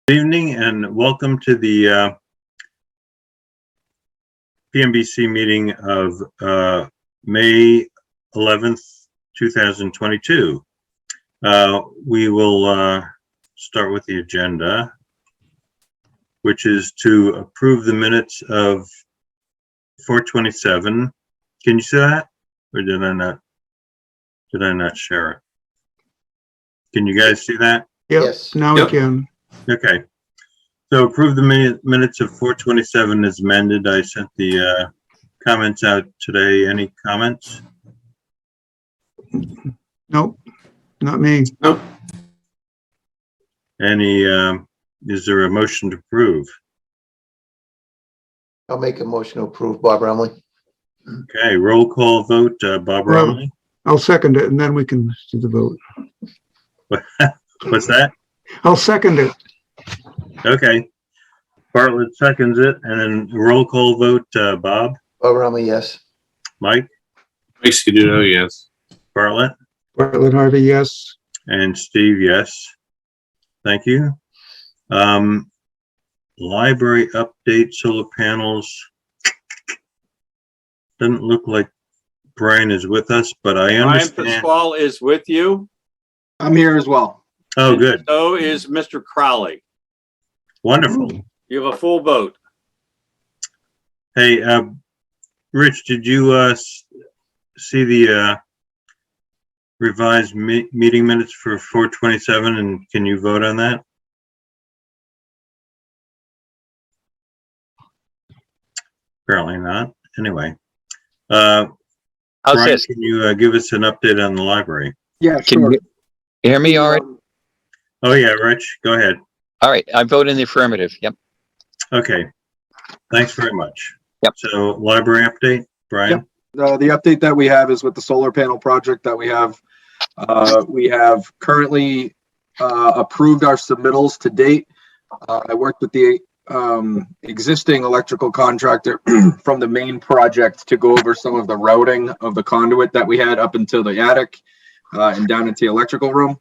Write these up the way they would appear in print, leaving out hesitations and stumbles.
Good evening and welcome to the Pmbc meeting of May 11th, 2022. We will start with the agenda, which is to approve the minutes of 4/27. Can you see that? Or did I not share it? Can you guys see that? Yep. Yes. Now Yep. we can. Okay. So approve the minutes of 4/27 as amended. I sent the comments out today. Any comments? Nope, not me. Nope. Any, is there a motion to approve? I'll make a motion to approve. Bob Rumley. Okay, roll call vote, Bob Well- Romley. I'll second it and then we can do the vote. What's that? I'll second it. Okay. Bartlett seconds it, and then roll call vote, Bob, Bob Rumley, yes. Mike, Mike Scaduto, yes. Bartlett, Bartlett Harvey, yes. and Steve, yes. Thank you. Library update, solar panels. Doesn't look like Brian is with us, but I Brian understand. Pasquale is with you. I'm here as well. Oh, and good. So is Mr. Crowley. Wonderful. You have a full vote. Hey, Rich, did you see the revised meeting minutes for 4/27, and can you vote on that? Apparently not. Anyway, How's Brian, this? can you give us an update on the library? Yeah, Can sure. you hear me all right? Oh yeah, Rich, go ahead. All right, I vote in the affirmative. Yep. Okay, thanks very much. Yep. So library update, Brian? The update that we have is with the solar panel project that we have. We have currently approved our submittals to date. I worked with the existing electrical contractor from the main project to go over some of the routing of the conduit that we had up until the attic and down into the electrical room.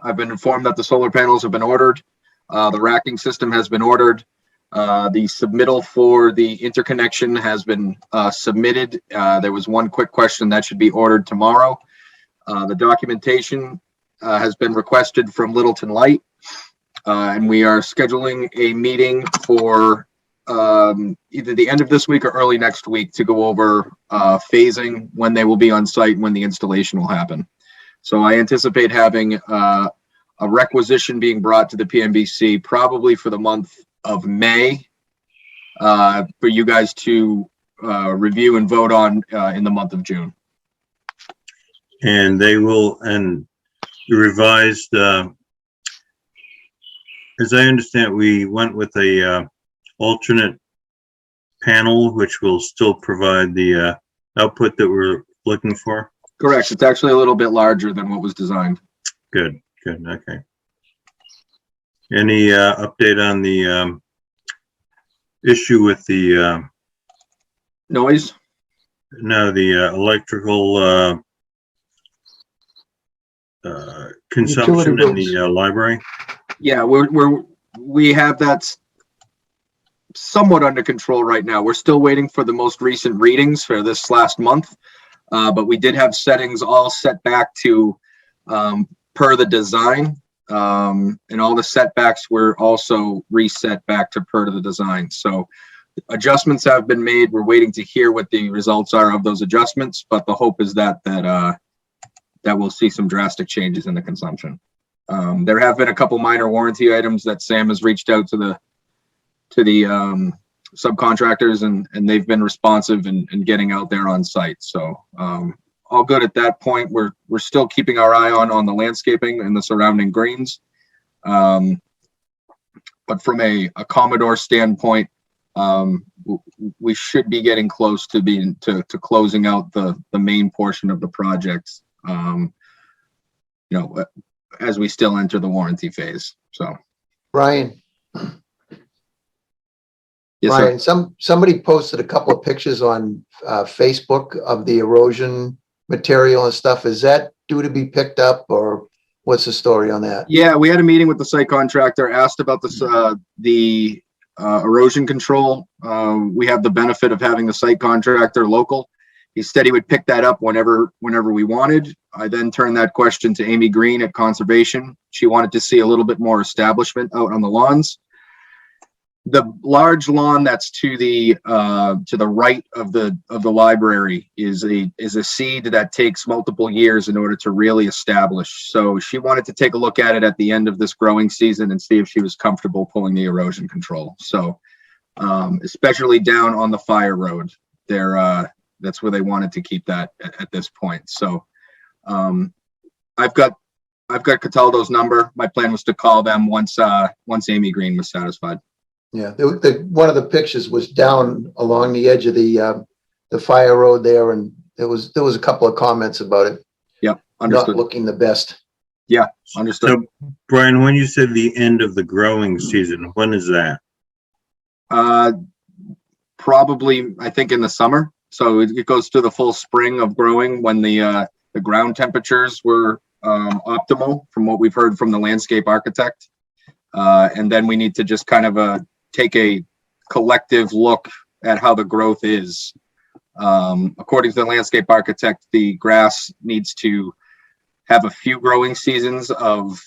I've been informed that the solar panels have been ordered. The racking system has been ordered. The submittal for the interconnection has been submitted. There was one quick question that should be ordered tomorrow. The documentation has been requested from Littleton Light, and we are scheduling a meeting for either the end of this week or early next week to go over phasing, when they will be on site, when the installation will happen. So I anticipate having a requisition being brought to the Pmbc probably for the month of May for you guys to review and vote on in the month of June. And they will, and the revised, as I understand, we went with a alternate panel, which will still provide the output that we're looking for. Correct. It's actually a little bit larger than what was designed. Good, good, okay. Any update on the issue with the, Noise? no, the electrical consumption in the library? Yeah, we have that somewhat under control right now. We're still waiting for the most recent readings for this last month, but we did have settings all set back to per the design, and all the setbacks were also reset back to per the design. So adjustments have been made. We're waiting to hear what the results are of those adjustments, but the hope is that we'll see some drastic changes in the consumption. There have been a couple minor warranty items that Sam has reached out to the subcontractors, and they've been responsive and getting out there on site. So all good at that point. We're still keeping our eye on the landscaping and the surrounding greens. But from a Commodore standpoint, we should be getting close to closing out the main portion of the project. As we still enter the warranty phase. So, Brian, yes, Brian, sir. somebody posted a couple of pictures on Facebook of the erosion material and stuff. Is that due to be picked up, or What's the story on that? Yeah, we had a meeting with the site contractor, asked about this, the erosion control. We have the benefit of having the site contractor local. He said he would pick that up whenever we wanted. I then turned that question to Amy Green at Conservation. She wanted to see a little bit more establishment out on the lawns. The large lawn that's to the right of the library is a seed that takes multiple years in order to really establish. So she wanted to take a look at it at the end of this growing season and see if she was comfortable pulling the erosion control. So especially down on the fire road, that's where they wanted to keep that at this point. So I've got Cataldo's number. My plan was to call them once Amy Green was satisfied. Yeah, one of the pictures was down along the edge of the fire road there, and there was a couple of comments about it Yep, not understood. looking the best. Yeah, understood. So, Brian, when you said the end of the growing season, when is that? Probably, I think in the summer. So it goes to the full spring of growing when the ground temperatures were optimal, from what we've heard from the landscape architect. And then we need to just kind of take a collective look at how the growth is. According to the landscape architect, the grass needs to have a few growing seasons of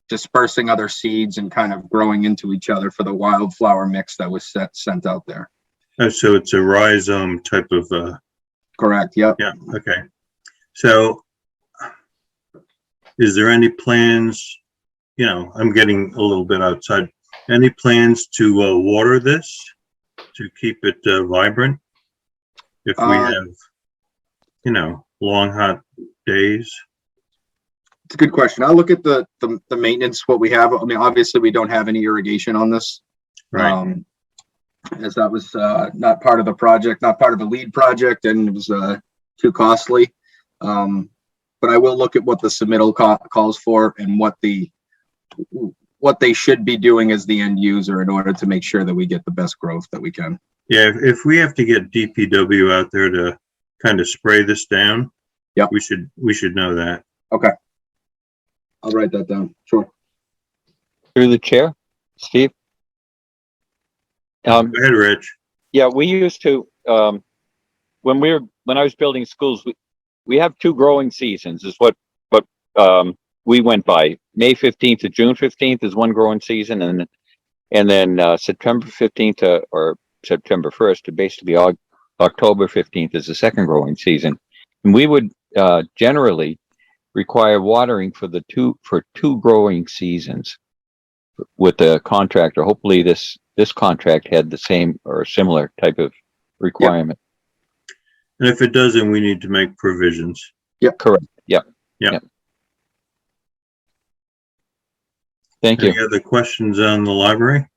dispersing other seeds and kind of growing into each other for the wildflower mix that was sent out there. Oh, so it's a rhizome type of, Correct. Yep. yeah, okay. So is there any plans, I'm getting a little bit outside, any plans to water this to keep it vibrant? If we have, long, hot days? It's a good question. I'll look at the maintenance, what we have. I mean, obviously we don't have any irrigation on this. Right. As that was not part of the project, not part of the lead project, and it was too costly. But I will look at what the submittal calls for and what they should be doing as the end user in order to make sure that we get the best growth that we can. Yeah, if we have to get DPW out there to kind of spray this down, yep, we should know that. Okay. I'll write that down. Sure. Through the chair, Steve. Go ahead, Rich. Yeah, we used to, when I was building schools, we have two growing seasons is what we went by. May 15th to June 15th is one growing season, and then September 15th or September 1st to basically October 15th is the second growing season. And we would generally require watering for two growing seasons with the contractor. Hopefully this contract had the same or similar type of requirement. And if it doesn't, we need to make provisions. Yep, correct. Yep. Yep. Thank you. Any other questions on the library?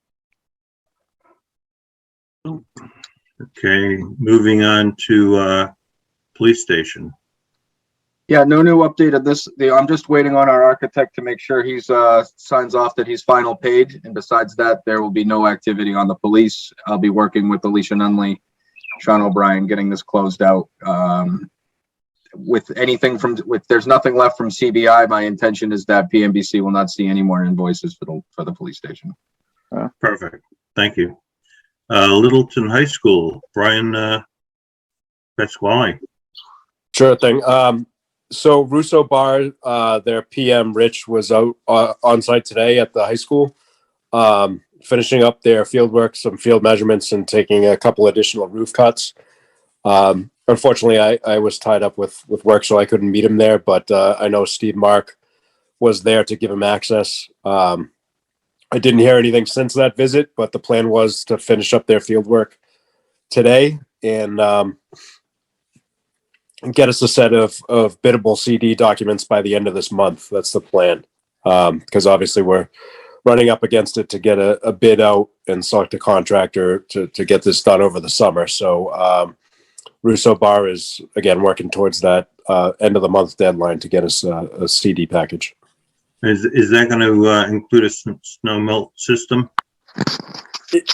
Okay, moving on to police station. Yeah, no new update on this. I'm just waiting on our architect to make sure he's signs off that he's final paid. And besides that, there will be no activity on the police. I'll be working with Alicia Nunley, Sean O'Brien, getting this closed out. With anything there's nothing left from CBI, my intention is that Pmbc will not see any more invoices for the police station. Perfect. Thank you. Littleton High School, Brian Pasquale. Sure thing. So Russo Bar, their PM Rich was out on site today at the high school, finishing up their field work, some field measurements, and taking a couple additional roof cuts. Unfortunately, I was tied up with work, so I couldn't meet him there, but I know Steve Mark was there to give him access. I didn't hear anything since that visit, but the plan was to finish up their field work today and get us a set of biddable CD documents by the end of this month. That's the plan. Because obviously we're running up against it to get a bid out and select a contractor to get this done over the summer. So Russo Bar is, again, working towards that end of the month deadline to get us a CD package. Is that going to include a snow melt system? It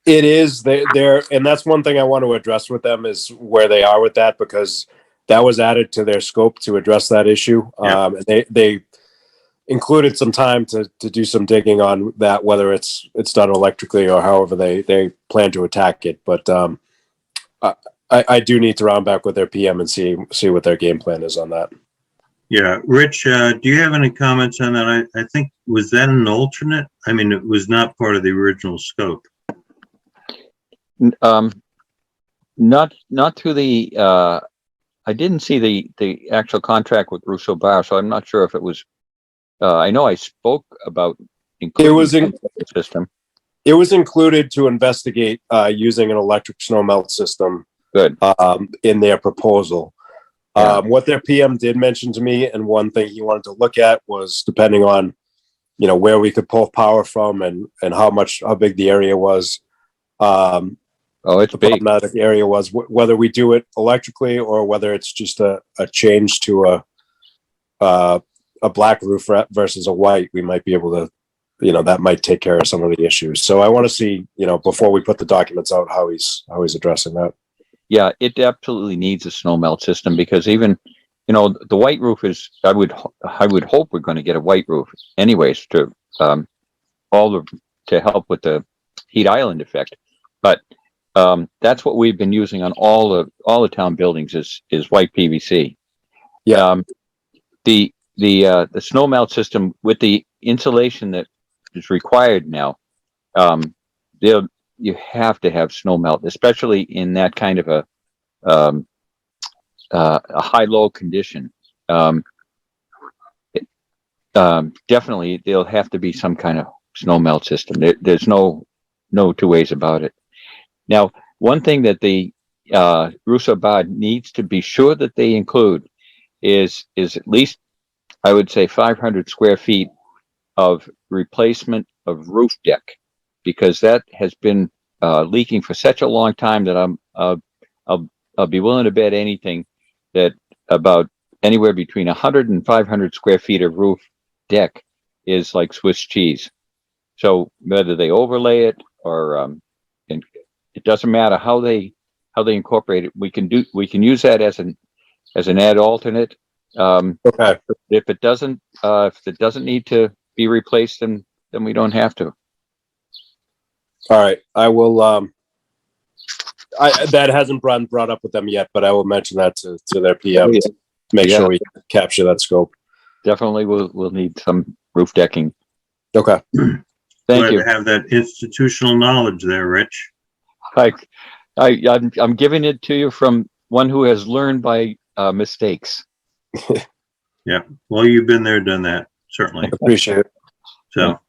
is. They're, and that's one thing I want to address with them is where they are with that, because that was added to their scope to address that issue. Yeah. And they included some time to do some digging on that, whether it's done electrically or however they plan to attack it. But I do need to round back with their PM and see what their game plan is on that. Yeah, Rich, do you have any comments on that? I think, was that an alternate? I mean, it was not part of the original scope. Not through the, I didn't see the actual contract with Russo Bar, so I'm not sure if it was, I know I spoke about including the system. It was included to investigate using an electric snow melt system. Good. In their proposal. Yeah. What their PM did mention to me, and one thing he wanted to look at was depending on, where we could pull power from and how big the area was. It's The big. problematic area was whether we do it electrically or whether it's just a change to a black roof versus a white. We might be able to, that might take care of some of the issues. So I want to see, before we put the documents out, how he's addressing that. Yeah, it absolutely needs a snow melt system because even, the white roof is, I would hope we're going to get a white roof anyways to help with the heat island effect. But that's what we've been using on all the town buildings is white PVC. Yeah. The snow melt system with the insulation that is required now, you have to have snow melt, especially in that kind of a high-low condition. Definitely, there'll have to be some kind of snow melt system. There's no two ways about it. Now, one thing that the Russo Bad needs to be sure that they include is at least, I would say, 500 square feet of replacement of roof deck, because that has been leaking for such a long time that I'll be willing to bet anything that about anywhere between 100 and 500 square feet of roof deck is like Swiss cheese. So whether they overlay it or and it doesn't matter how they incorporate it. We can use that as an add alternate. Okay. If it doesn't need to be replaced, then we don't have to. All right. I will, that hasn't been brought up with them yet, but I will mention that to their PM to make sure we capture that scope. Definitely we'll need some roof decking. Okay. Thank you. Glad to have that institutional knowledge there, Rich. I'm giving it to you from one who has learned by mistakes. Yeah. Well, you've been there, done that, certainly. Appreciate it. So,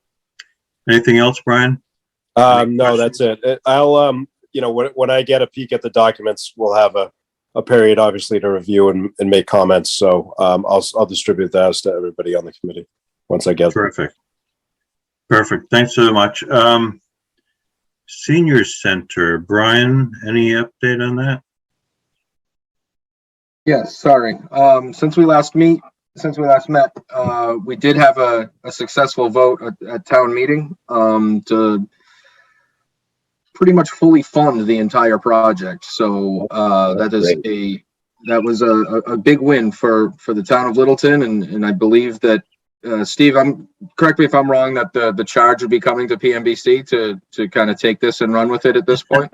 anything else, Brian? No, that's it. I'll, when I get a peek at the documents, we'll have a period, obviously, to review and make comments. So I'll distribute those to everybody on the committee once I get them. Terrific. Perfect. Thanks so much. Senior Center, Brian, any update on that? Yes, sorry. Since we last met, we did have a successful vote at town meeting to pretty much fully fund the entire project. So that was a big win for the town of Littleton, and I believe that Steve, correct me if I'm wrong, that the charge would be coming to PMBC to kind of take this and run with it at this point.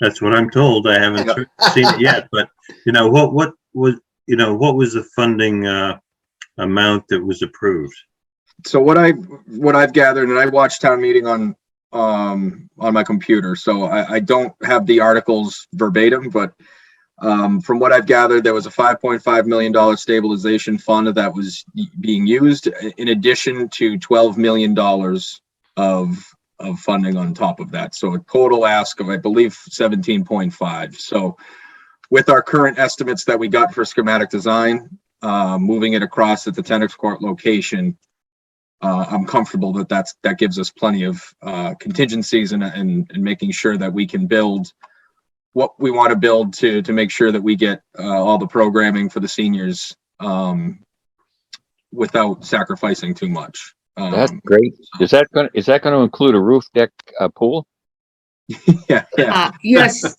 That's what I'm told. I haven't seen it yet, but what was the funding amount that was approved? So what I've gathered, and I watched town meeting on my computer, so I don't have the articles verbatim, but from what I've gathered, there was a $5.5 million stabilization fund that was being used in addition to $12 million of funding on top of that. So a total ask of, I believe, 17.5. So with our current estimates that we got for schematic design, moving it across at the tennis court location, I'm comfortable that gives us plenty of contingencies and making sure that we can build what we want to build to make sure that we get all the programming for the seniors without sacrificing too much. That's great. Is that going to include a roof deck pool? Yeah. Yes.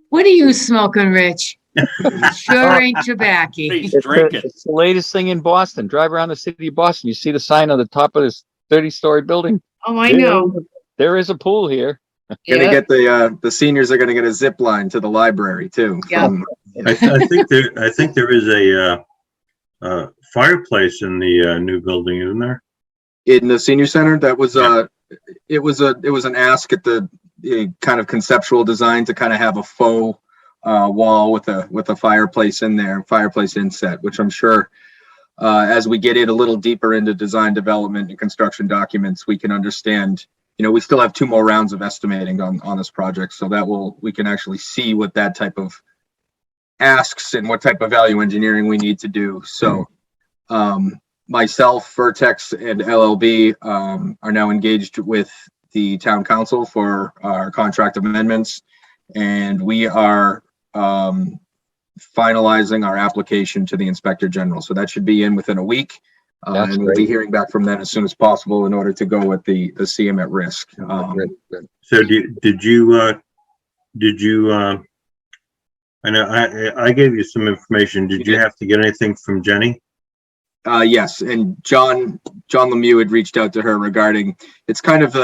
What are you smoking, Rich? Sure ain't tobacco. He's It's drinking. it's the latest thing in Boston. Drive around the city of Boston. You see the sign on the top of this 30-story building. Oh, I know. There is a pool here. Gonna Yeah, get the seniors are gonna get a zip line to the library too. Yeah. I think there is a fireplace in the new building, isn't there? In the senior center, that was Yeah. it was an ask at the kind of conceptual design to kind of have a faux wall with a fireplace in there, fireplace inset, which I'm sure as we get in a little deeper into design development and construction documents, we can understand. We still have 2 more rounds of estimating on this project, so that we can actually see what that type of asks and what type of value engineering we need to do. So myself, Vertex, and LLB are now engaged with the town council for our contract amendments, and we are finalizing our application to the Inspector General. So that should be in within a week. That's And we'll be great. hearing back from them as soon as possible in order to go with the CM at risk. Good. So did you I know I gave you some information. Did you have to get anything from Jenny? Yes, and John Lemieux had reached out to her regarding, it's kind of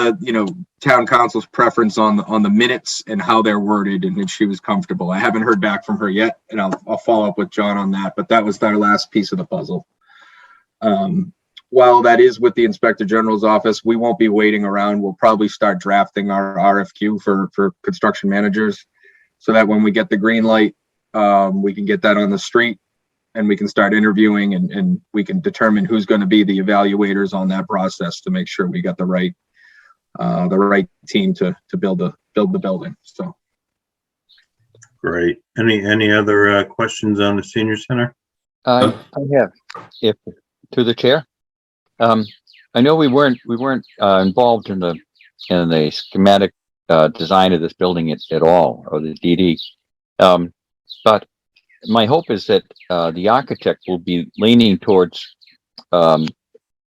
town council's preference on the minutes and how they're worded, and if she was comfortable. I haven't heard back from her yet, and I'll follow up with John on that, but that was our last piece of the puzzle. While that is with the Inspector General's office, we won't be waiting around. We'll probably start drafting our RFQ for construction managers, so that when we get the green light, we can get that on the street and we can start interviewing, and we can determine who's going to be the evaluators on that process to make sure we got the right team to build the building. So Great. Any other questions on the senior center? I have, if to the chair. I know we weren't involved in the schematic design of this building at all, or the DD. But my hope is that the architect will be leaning towards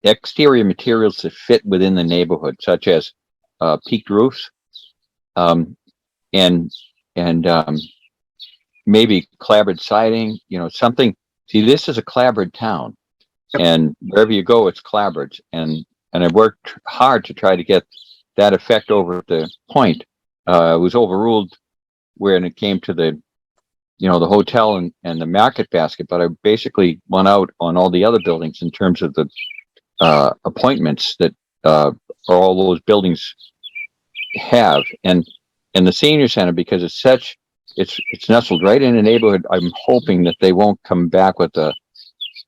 exterior materials that fit within the neighborhood, such as peaked roofs, and maybe clapboard siding. Something. See, this is a clapboard town, and wherever you go, it's clapboards. And I worked hard to try to get that effect over at the Point. It was overruled when it came to the hotel and the market basket, but I basically went out on all the other buildings in terms of the appointments that all those buildings have, and the senior center, because it's nestled right in a neighborhood. I'm hoping that they won't come back with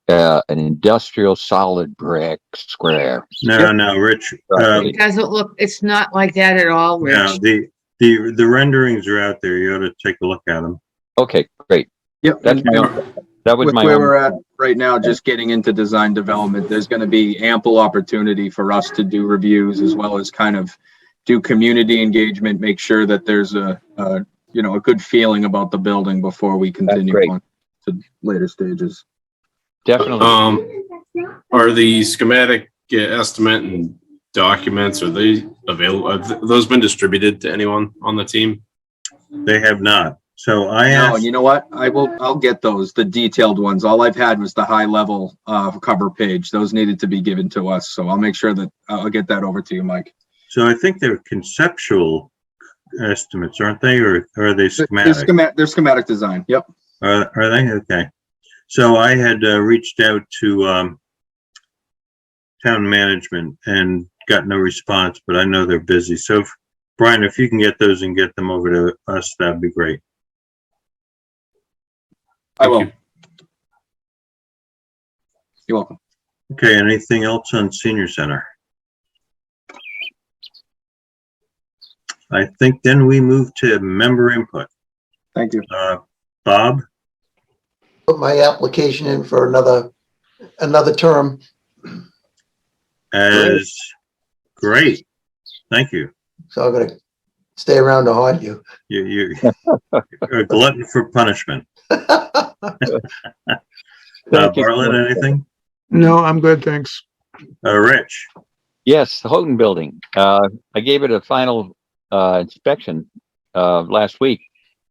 an industrial solid brick square. No, Rich. it doesn't look, it's not like that at all, No, Rich. the renderings are out there. You ought to take a look at them. Okay, great. yep. That's that was With my where own. we're at right now, just getting into design development, there's going to be ample opportunity for us to do reviews as well as kind of do community engagement, make sure that there's a good feeling about the building before we continue great. on to later stages. Definitely. Are the schematic estimate and documents, are they available? Have those been distributed to anyone on the team? They have not. So I No, asked, and you know what? I'll get those, the detailed ones. All I've had was the high level cover page. Those needed to be given to us. So I'll make sure that I'll get that over to you, Mike. so I think they're conceptual estimates, aren't they? Or are they schematic? They're schematic design. Yep. Are they? Okay. So I had reached out to town management and got no response, but I know they're busy. So Brian, if you can get those and get them over to us, that'd be great. I will. you. You're welcome. Okay, anything else on senior center? I think then we move to member input. Thank you. Bob? Put my application in for another term. As great. Thank you. So I'm gonna stay around to haunt you. You're a glutton for punishment. Thank you. Bartlett, anything? No, I'm good, thanks. Rich? Yes, the Houghton building. I gave it a final inspection last week,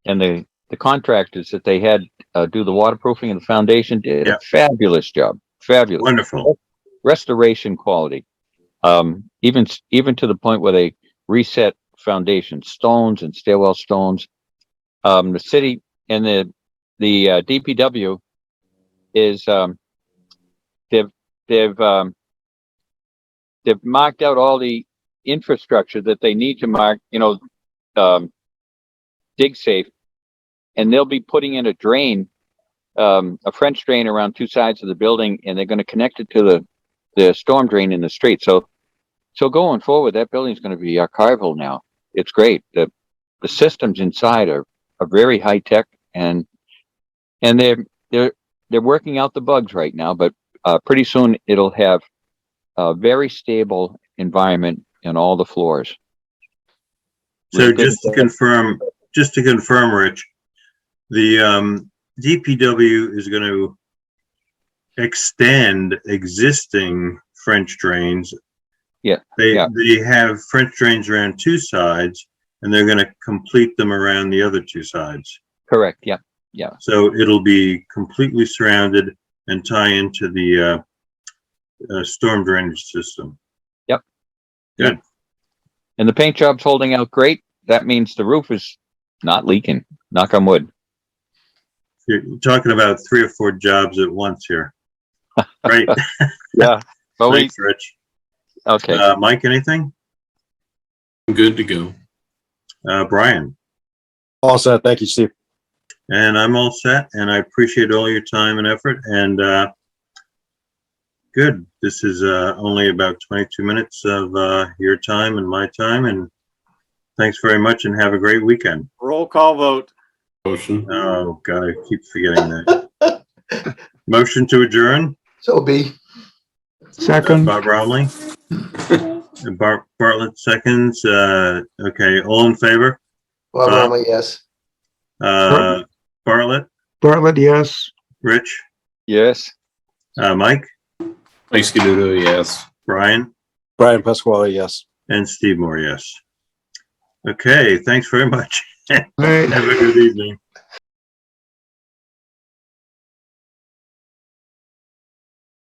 and the contractors that they had do the waterproofing and the foundation did Yeah. a fabulous job. Fabulous. Wonderful. Restoration quality. Even to the point where they reset foundation stones and stairwell stones. The city and the DPW is they've marked out all the infrastructure that they need to mark, dig safe, and they'll be putting in a drain, a French drain around two sides of the building, and they're going to connect it to the storm drain in the street. So going forward, that building's going to be archival now. It's great. The systems inside are very high tech, and they're working out the bugs right now, but pretty soon it'll have a very stable environment in all the floors. So Really good. just to confirm, Rich, the DPW is going to extend existing French drains. Yeah. They Yeah. have French drains around two sides, and they're going to complete them around the other two sides. Correct. Yeah. So it'll be completely surrounded and tie into the storm drainage system. Yep. Good. And the paint job's holding out great. That means the roof is not leaking. Knock on wood. You're talking about 3 or 4 jobs at once here, right? Yeah. But Thanks, Rich. okay. Mike, anything? Good to go. Brian? All set. Thank you, Steve. And I'm all set, and I appreciate all your time and effort, and good. This is only about 22 minutes of your time and my time, and thanks very much, and have a great weekend. Roll call vote. Motion. Oh, God, I keep forgetting that. Motion to adjourn? So be. Second, Bob Romley? And Bartlett seconds. Okay, all in favor? Bob Bob? Romley, yes. Bartlett? Bartlett, yes. Rich? Yes. Mike? Mike Scuduto, yes. Brian? Brian Pasquale, yes. And Steve Moore, yes. Okay, thanks very much. All right. Have a good evening.